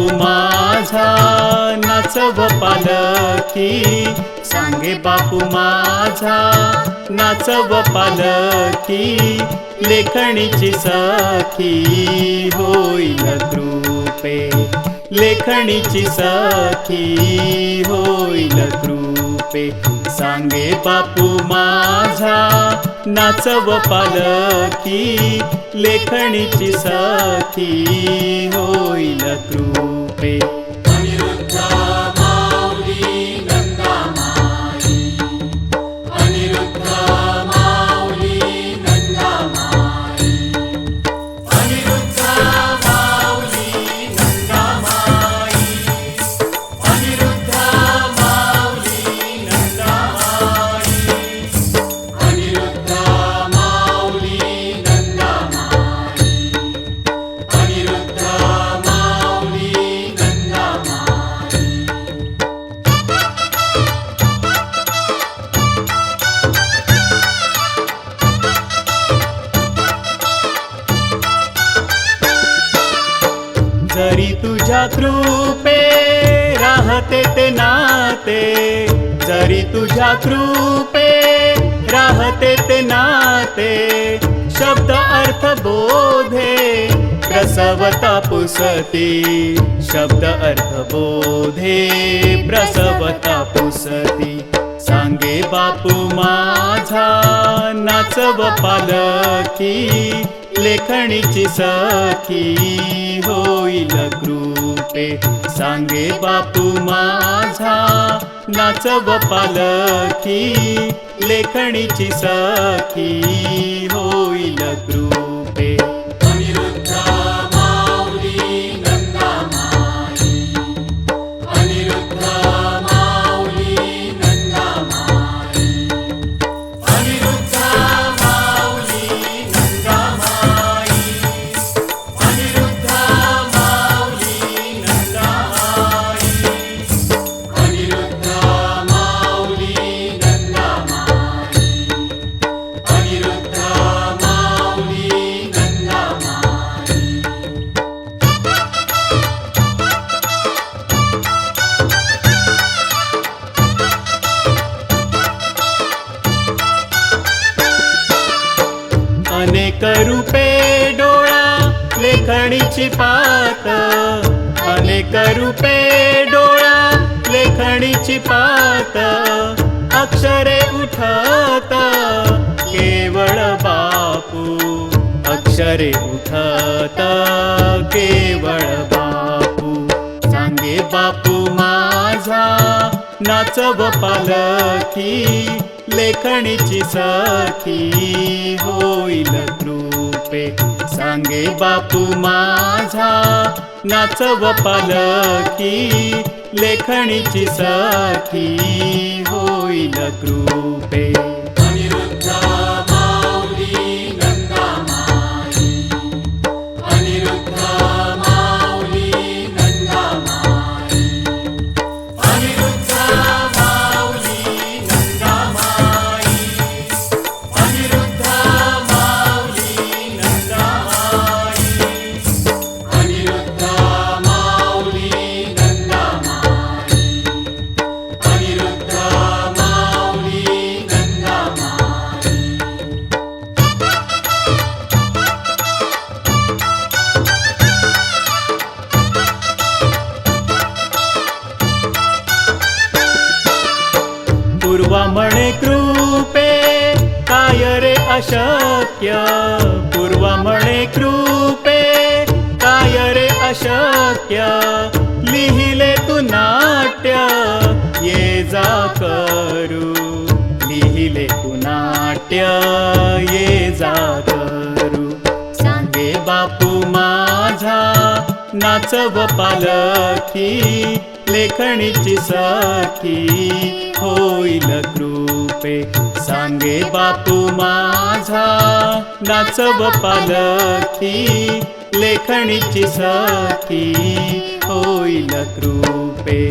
बापू माझा नाचव पालखी, सांगे बापू माझा नाचव पालखी, लेखणीची सखी होईल कृपे, लेखणीची सखी होईल कृपे, सांगे बापू माझा नाचव पालखी, लेखणीची सखी होईल कृपे। अनिरुद्ध माऊली नंदा माई, अनिरुद्ध माऊली नंदा माई, अनिरुद्ध माऊली नंदा माई, अनिरुद्ध माऊली नंदा माई, अनिरुद्ध माऊली नंदा माई, अनिरुद्ध माऊली नंदा माई। जरी तुझ्या कृपे राहते ते नाते, जरी तुझ्या कृपे राहते ते नाते, शब्द अर्थ बोधे प्रसवता पुसती, शब्द अर्थ बोधे प्रसवता पुसती, सांगे बापू माझा नाचव पालखी, लेखणीची सखी होईल कृपे, सांगे बापू माझा नाचव पालखी, लेखणीची सखी होईल कृपे। अनिरुद्ध माऊली नंदा माई, अनिरुद्ध माऊली नंदा माई, अनिरुद्ध माऊली नंदा माई, अनिरुद्ध माऊली नंदा माई, अनिरुद्ध माऊली नंदा माई, अनिरुद्ध माऊली नंदा माई। अनेक रूपे डोळा लेखणीची पात, अनेक रूपे डोळा लेखणीची पात, अक्षरे उठत केवळ बापू, अक्षरे उठत केवळ बापू, सांगे बापू माझा नाचव पालखी, लेखणीची सखी होईल कृपे, सांगे बापू माझा नाचव पालखी, लेखणीची सखी होईल कृपे। अनिरुद्ध माऊली नंदा माई, अनिरुद्ध माऊली नंदा माई, अनिरुद्ध माऊली नंदा माई, अनिरुद्ध माऊली नंदा माई, अनिरुद्ध माऊली नंदा माई, अनिरुद्ध माऊली नंदा माई। पूर्वा म्हणे कृपे काय रे अशक्य, पूर्वा म्हणे कृपे काय रे अशक्य, लिहिले तू नाट्य ये जा करू, लिहिले तू नाट्य ये जा करू, सांगे बापू माझा नाचव पालखी, लेखणीची सखी होईल कृपे, सांगे बापू माझा नाचव पालखी, लेखणीची सखी होईल कृपे।